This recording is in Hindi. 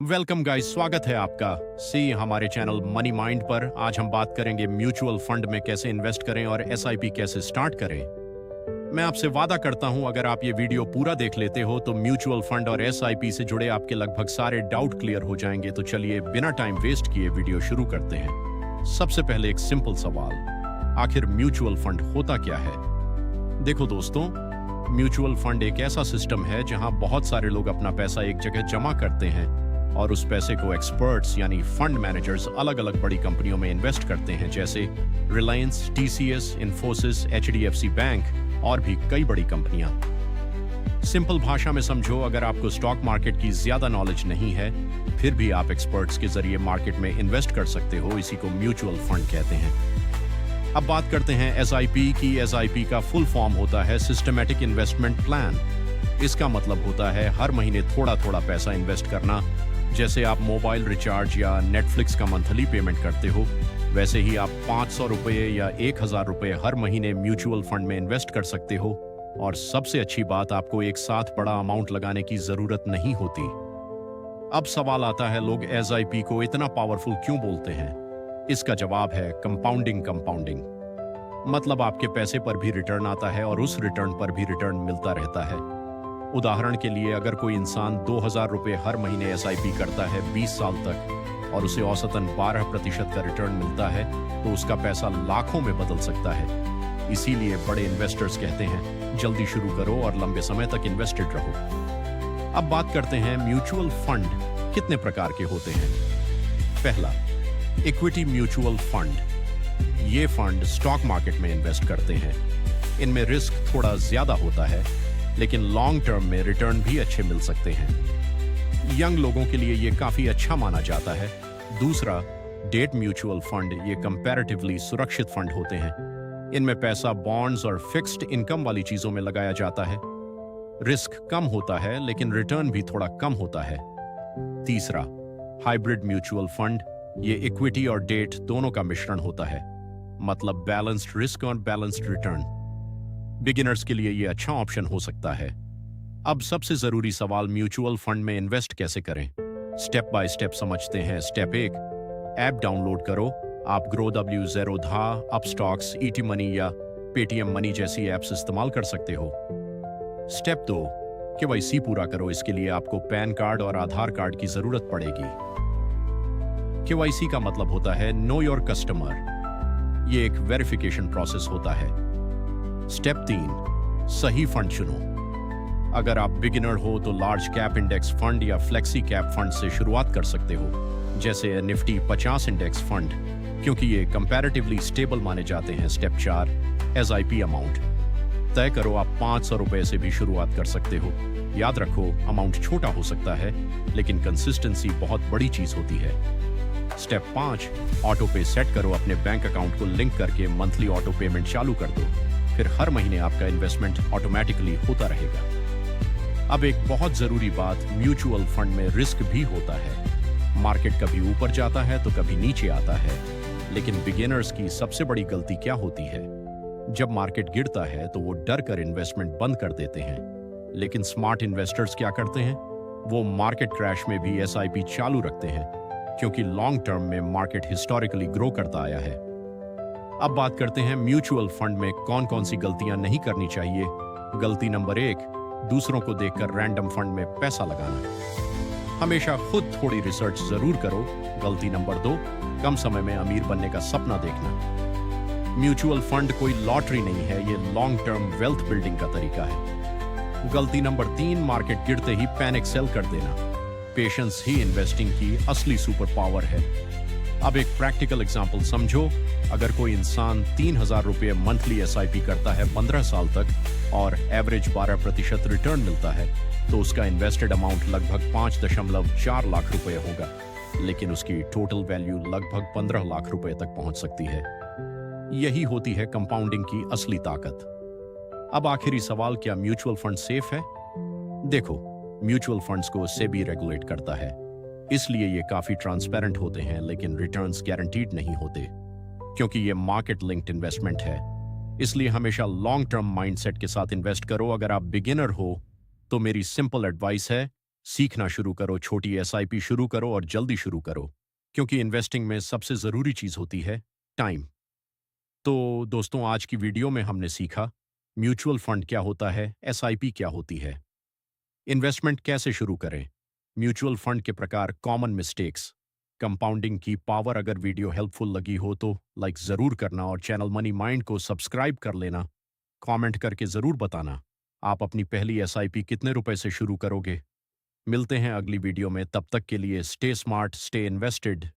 वेलकम गाइस, स्वागत है आपका सी हमारे चैनल मनी माइंड पर। आज हम बात करेंगे म्यूचुअल फंड में कैसे इन्वेस्ट करें और एसआईपी कैसे स्टार्ट करें। मैं आपसे वादा करता हूं, अगर आप ये वीडियो पूरा देख लेते हो तो म्यूचुअल फंड और एसआईपी से जुड़े आपके लगभग सारे डाउट क्लियर हो जाएंगे। तो चलिए बिना टाइम वेस्ट किए वीडियो शुरू करते हैं। सबसे पहले एक सिंपल सवाल, आखिर म्यूचुअल फंड होता क्या है? देखो दोस्तों, म्यूचुअल फंड एक ऐसा सिस्टम है जहां बहुत सारे लोग अपना पैसा एक जगह जमा करते हैं और उस पैसे को एक्सपर्ट्स यानी फंड मैनेजर्स अलग अलग बड़ी कंपनियों में इन्वेस्ट करते हैं, जैसे Reliance, TCS, Infosys, HDFC bank और भी कई बड़ी कंपनियां। सिंपल भाषा में समझो, अगर आपको स्टॉक मार्केट की ज्यादा नॉलेज नहीं है फिर भी आप एक्सपर्ट्स के जरिए मार्केट में इन्वेस्ट कर सकते हो। इसी को म्यूचुअल फंड कहते हैं। अब बात करते हैं एसआईपी की। एसआईपी का फुल फॉर्म होता है सिस्टमैटिक इन्वेस्टमेंट प्लान। इसका मतलब होता है हर महीने थोड़ा थोड़ा पैसा इन्वेस्ट करना। जैसे आप मोबाइल रिचार्ज या नेटफ्लिक्स का मंथली पेमेंट करते हो, वैसे ही आप 500 रुपये या 1000 रुपये हर महीने म्यूचुअल फंड में इन्वेस्ट कर सकते हो। और सबसे अच्छी बात, आपको एक साथ बड़ा अमाउंट लगाने की जरूरत नहीं होती। अब सवाल आता है, लोग एसआईपी को इतना पावरफुल क्यों बोलते हैं? इसका जवाब है कंपाउंडिंग। कंपाउंडिंग मतलब आपके पैसे पर भी रिटर्न आता है और उस रिटर्न पर भी रिटर्न मिलता रहता है। उदाहरण के लिए, अगर कोई इंसान 2000 रुपये हर महीने एसआईपी करता है 20 साल तक और उसे औसतन 12% का रिटर्न मिलता है, तो उसका पैसा लाखों में बदल सकता है। इसीलिए बड़े इन्वेस्टर्स कहते हैं, जल्दी शुरू करो और लंबे समय तक इन्वेस्टेड रहो। अब बात करते हैं म्यूचुअल फंड कितने प्रकार के होते हैं। पहला, इक्विटी म्यूचुअल फंड। ये फंड स्टॉक मार्केट में इन्वेस्ट करते हैं। इनमें रिस्क थोड़ा ज्यादा होता है, लेकिन लॉन्ग टर्म में रिटर्न भी अच्छे मिल सकते हैं। यंग लोगों के लिए ये काफी अच्छा माना जाता है। दूसरा, डेट म्यूचुअल फंड। ये कंपैरेटिवली सुरक्षित फंड होते हैं। इनमें पैसा बॉन्ड्स और फिक्स्ड इनकम वाली चीजों में लगाया जाता है। रिस्क कम होता है लेकिन रिटर्न भी थोड़ा कम होता है। तीसरा, हाइब्रिड म्यूचुअल फंड। ये इक्विटी और डेट दोनों का मिश्रण होता है, मतलब बैलेंस्ड रिस्क और बैलेंस्ड रिटर्न। बिगिनर्स के लिए ये अच्छा ऑप्शन हो सकता है। अब सबसे जरूरी सवाल, म्यूचुअल फंड में इन्वेस्ट कैसे करें? स्टेप बाय स्टेप समझते हैं। स्टेप 1, ऐप डाउनलोड करो। आप GrowW, Zerodha, Upstox, ET money या पेटीएम मनी जैसी एप्स इस्तेमाल कर सकते हो। स्टेप 2, केवाईसी पूरा करो। इसके लिए आपको पैन कार्ड और आधार कार्ड की जरूरत पड़ेगी। केवाईसी का मतलब होता है नो योर कस्टमर। ये एक वेरिफिकेशन प्रोसेस होता है। स्टेप 3, सही फंड चुनो। अगर आप बिगिनर हो तो लार्ज कैप इंडेक्स फंड या फ्लेक्सी कैप फंड से शुरुआत कर सकते हो, जैसे निफ्टी 50 इंडेक्स फंड, क्योंकि ये कंपैरेटिवली स्टेबल माने जाते हैं। स्टेप 4, एसआईपी अमाउंट तय करो। आप 500 रुपए से भी शुरुआत कर सकते हो। याद रखो, अमाउंट छोटा हो सकता है लेकिन कंसिस्टेंसी बहुत बड़ी चीज होती है। स्टेप 5, ऑटो पे सेट करो। अपने बैंक अकाउंट को लिंक करके मंथली ऑटो पेमेंट चालू कर दो। फिर हर महीने आपका इन्वेस्टमेंट ऑटोमेटिकली होता रहेगा। अब एक बहुत जरूरी बात, म्यूचुअल फंड में रिस्क भी होता है। मार्केट कभी ऊपर जाता है तो कभी नीचे आता है। लेकिन बिगिनर्स की सबसे बड़ी गलती क्या होती है? जब मार्केट गिरता है तो वो डर कर इन्वेस्टमेंट बंद कर देते हैं। लेकिन स्मार्ट इन्वेस्टर्स क्या करते हैं? वो मार्केट क्रैश में भी एसआईपी चालू रखते हैं, क्योंकि लॉन्ग टर्म में मार्केट हिस्टोरिकली ग्रो करता आया है। अब बात करते हैं म्यूचुअल फंड में कौन कौन सी गलतियां नहीं करनी चाहिए। गलती नंबर 1, दूसरों को देखकर रैंडम फंड में पैसा लगाना। हमेशा खुद थोड़ी रिसर्च जरूर करो। गलती नंबर 2, कम समय में अमीर बनने का सपना देखना। म्यूचुअल फंड कोई लॉटरी नहीं है, ये लॉन्ग टर्म वेल्थ बिल्डिंग का तरीका है। गलती नंबर 3, मार्केट गिरते ही पैनिक सेल कर देना। पेशेंस ही इन्वेस्टिंग की असली सुपर पावर है। अब एक प्रैक्टिकल एग्जांपल समझो। अगर कोई इंसान 3000 रुपये मंथली एसआईपी करता है 15 साल तक और एवरेज 12% रिटर्न मिलता है, तो उसका इन्वेस्टेड अमाउंट लगभग 5.4 लाख रुपए होगा, लेकिन उसकी टोटल वैल्यू लगभग 15 लाख रुपए तक पहुंच सकती है। यही होती है कंपाउंडिंग की असली ताकत। अब आखिरी सवाल, क्या म्यूचुअल फंड सेफ है? देखो, म्यूचुअल फंड्स को सेबी रेगुलेट करता है, इसलिए ये काफी ट्रांसपेरेंट होते हैं, लेकिन रिटर्न्स गारंटीड नहीं होते, क्योंकि ये मार्केट लिंक्ड इन्वेस्टमेंट है। इसलिए हमेशा लॉन्ग टर्म माइंडसेट के साथ इन्वेस्ट करो। अगर आप बिगिनर हो तो मेरी सिंपल एडवाइस है, सीखना शुरू करो, छोटी एसआईपी शुरू करो और जल्दी शुरू करो, क्योंकि इन्वेस्टिंग में सबसे ज़रूरी चीज़ होती है टाइम। तो दोस्तों, आज की वीडियो में हमने सीखा म्यूचुअल फंड क्या होता है, एसआईपी क्या होती है, इन्वेस्टमेंट कैसे शुरू करें, म्यूचुअल फंड के प्रकार, कॉमन मिस्टेक्स, कंपाउंडिंग की पावर। अगर वीडियो हेल्पफुल लगी हो तो लाइक ज़रूर करना और चैनल मनी माइंड को सब्सक्राइब कर लेना। कमेंट करके ज़रूर बताना आप अपनी पहली एसआईपी कितने रुपए से शुरू करोगे। मिलते हैं अगली वीडियो में, तब तक के लिए स्टे स्मार्ट, स्टे इन्वेस्टेड।